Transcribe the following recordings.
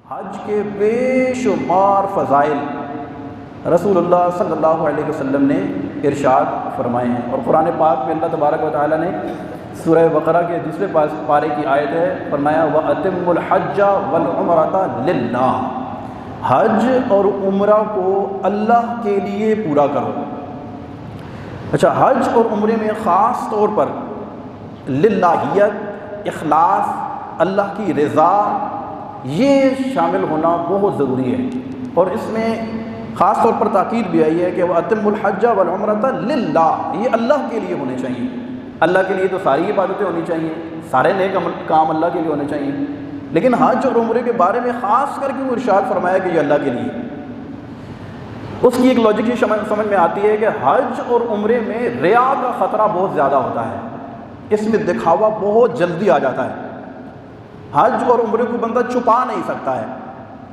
حج کے بے شمار فضائل رسول اللہ صلی اللہ علیہ وسلم نے ارشاد فرمائے ہیں، اور قرآن پاک میں اللہ تبارک و تعالیٰ نے سورہ بقرہ کے دوسرے پارے کی آیت ہے، فرمایا وَأَتِمُّ الْحَجَّ وَالْعُمْرَةَ لِلَّهِ، حج اور عمرہ کو اللہ کے لیے پورا کرو۔ اچھا، حج اور عمرے میں خاص طور پر للہیت، اخلاص، اللہ کی رضا، یہ شامل ہونا بہت ضروری ہے، اور اس میں خاص طور پر تاکید بھی آئی ہے کہ وَأَتِمُّ الْحَجَّ وَالْعُمْرَةَ لِلَّهِ، یہ اللہ کے لیے ہونے چاہیے۔ اللہ کے لیے تو ساری عبادتیں ہونی چاہیے، سارے نیک کام اللہ کے لیے ہونے چاہیے، لیکن حج اور عمرے کے بارے میں خاص کر کے وہ ارشاد فرمایا کہ یہ اللہ کے لیے۔ اس کی ایک لاجک یہ سمجھ میں آتی ہے کہ حج اور عمرے میں ریا کا خطرہ بہت زیادہ ہوتا ہے، اس میں دکھاوا بہت جلدی آ جاتا ہے۔ حج اور عمرے کو بندہ چھپا نہیں سکتا ہے۔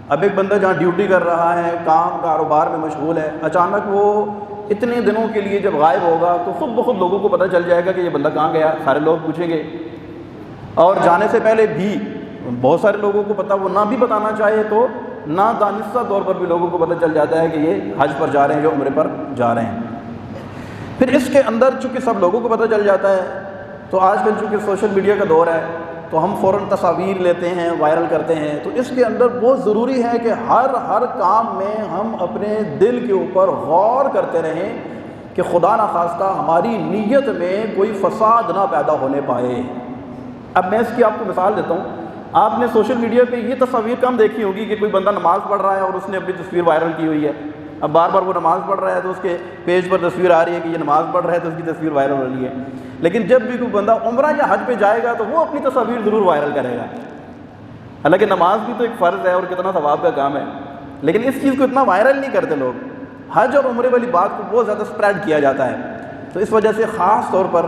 اب ایک بندہ جہاں ڈیوٹی کر رہا ہے، کام کاروبار میں مشغول ہے، اچانک وہ اتنے دنوں کے لیے جب غائب ہوگا تو خود بخود لوگوں کو پتہ چل جائے گا کہ یہ بندہ کہاں گیا، سارے لوگ پوچھیں گے، اور جانے سے پہلے بھی بہت سارے لوگوں کو پتہ، وہ نہ بھی بتانا چاہے تو نہ دانستہ طور پر بھی لوگوں کو پتہ چل جاتا ہے کہ یہ حج پر جا رہے ہیں یا عمرے پر جا رہے ہیں۔ پھر اس کے اندر چونکہ سب لوگوں کو پتہ چل جاتا ہے، تو آج کل چونکہ سوشل میڈیا کا دور ہے تو ہم فوراً تصاویر لیتے ہیں، وائرل کرتے ہیں، تو اس کے اندر بہت ضروری ہے کہ ہر کام میں ہم اپنے دل کے اوپر غور کرتے رہیں کہ خدا نخواستہ ہماری نیت میں کوئی فساد نہ پیدا ہونے پائے۔ اب میں اس کی آپ کو مثال دیتا ہوں۔ آپ نے سوشل میڈیا پہ یہ تصاویر کم دیکھی ہوگی کہ کوئی بندہ نماز پڑھ رہا ہے اور اس نے اپنی تصویر وائرل کی ہوئی ہے، اب بار بار وہ نماز پڑھ رہا ہے تو اس کے پیج پر تصویر آ رہی ہے کہ یہ نماز پڑھ رہا ہے تو اس کی تصویر وائرل ہو رہی ہے۔ لیکن جب بھی کوئی بندہ عمرہ یا حج پہ جائے گا تو وہ اپنی تصاویر ضرور وائرل کرے گا، حالانکہ نماز بھی تو ایک فرض ہے اور کتنا ثواب کا کام ہے، لیکن اس چیز کو اتنا وائرل نہیں کرتے لوگ۔ حج اور عمرے والی بات کو بہت زیادہ سپریڈ کیا جاتا ہے، تو اس وجہ سے خاص طور پر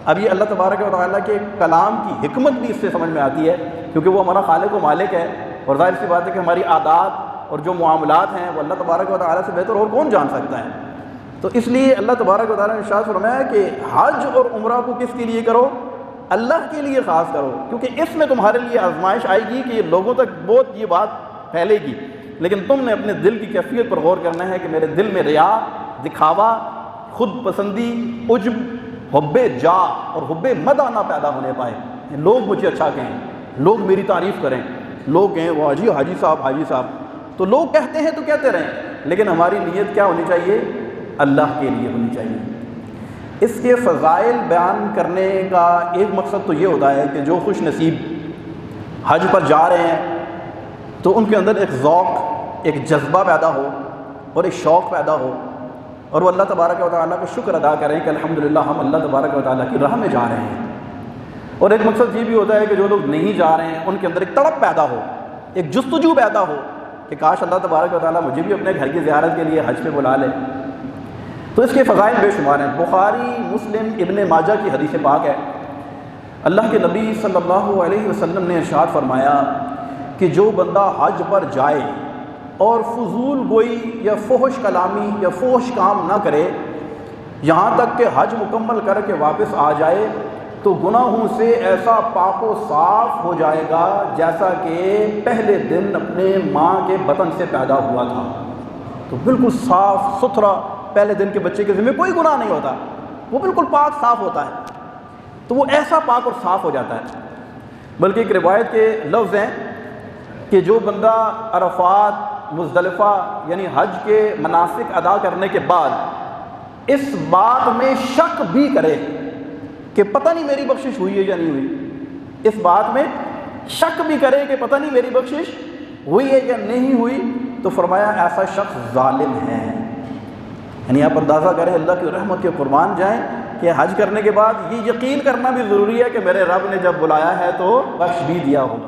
اب یہ اللہ تبارک و تعالیٰ کے کلام کی حکمت بھی اس سے سمجھ میں آتی ہے، کیونکہ وہ ہمارا خالق و مالک ہے، اور ظاہر سی بات ہے کہ ہماری عادات اور جو معاملات ہیں وہ اللہ تبارک و تعالیٰ سے بہتر اور کون جان سکتا ہے۔ تو اس لیے اللہ تبارک و تعالیٰ نے ارشاد فرمایا کہ حج اور عمرہ کو کس کے لیے کرو؟ اللہ کے لیے خاص کرو، کیونکہ اس میں تمہارے لیے آزمائش آئے گی کہ یہ لوگوں تک بہت یہ بات پھیلے گی، لیکن تم نے اپنے دل کی کیفیت پر غور کرنا ہے کہ میرے دل میں ریا، دکھاوا، خود پسندی، عجب، حب جا اور حب مدح نہ پیدا ہونے پائے۔ لوگ مجھے اچھا کہیں، لوگ میری تعریف کریں، لوگ کہیں وہ حاجی صاحب، تو لوگ کہتے ہیں تو کہتے رہیں، لیکن ہماری نیت کیا ہونی چاہیے؟ اللہ کے لیے ہونی چاہیے۔ اس کے فضائل بیان کرنے کا ایک مقصد تو یہ ہوتا ہے کہ جو خوش نصیب حج پر جا رہے ہیں تو ان کے اندر ایک ذوق، ایک جذبہ پیدا ہو اور ایک شوق پیدا ہو، اور وہ اللہ تبارک و تعالیٰ کو شکر ادا کریں کہ الحمدللہ ہم اللہ تبارک و تعالیٰ کی راہ میں جا رہے ہیں۔ اور ایک مقصد یہ بھی ہوتا ہے کہ جو لوگ نہیں جا رہے ہیں ان کے اندر ایک تڑپ پیدا ہو، ایک جستجو پیدا ہو کہ کاش اللہ تبارک و تعالیٰ مجھے بھی اپنے گھر کی زیارت کے لیے حج پہ بلا لے۔ تو اس کے فضائل بے شمار ہیں۔ بخاری، مسلم، ابن ماجہ کی حدیث پاک ہے، اللہ کے نبی صلی اللہ علیہ وسلم نے ارشاد فرمایا کہ جو بندہ حج پر جائے اور فضول گوئی یا فحش کلامی یا فحش کام نہ کرے یہاں تک کہ حج مکمل کر کے واپس آ جائے تو گناہوں سے ایسا پاک و صاف ہو جائے گا جیسا کہ پہلے دن اپنے ماں کے بطن سے پیدا ہوا تھا۔ تو بالکل صاف ستھرا، پہلے دن کے بچے کے ذمہ کوئی گناہ نہیں ہوتا، وہ بالکل پاک صاف ہوتا ہے، تو وہ ایسا پاک اور صاف ہو جاتا ہے۔ بلکہ ایک روایت کے لفظ ہیں کہ جو بندہ عرفات، مزدلفہ یعنی حج کے مناسک ادا کرنے کے بعد اس بات میں شک بھی کرے کہ پتہ نہیں میری بخشش ہوئی ہے یا نہیں ہوئی، اس بات میں شک بھی کرے کہ پتہ نہیں میری بخشش ہوئی ہے یا نہیں ہوئی، تو فرمایا ایسا شخص ظالم ہے۔ یعنی آپ اندازہ کریں، اللہ کی رحمت کے قربان جائیں کہ حج کرنے کے بعد یہ یقین کرنا بھی ضروری ہے کہ میرے رب نے جب بلایا ہے تو بخش بھی دیا ہوگا۔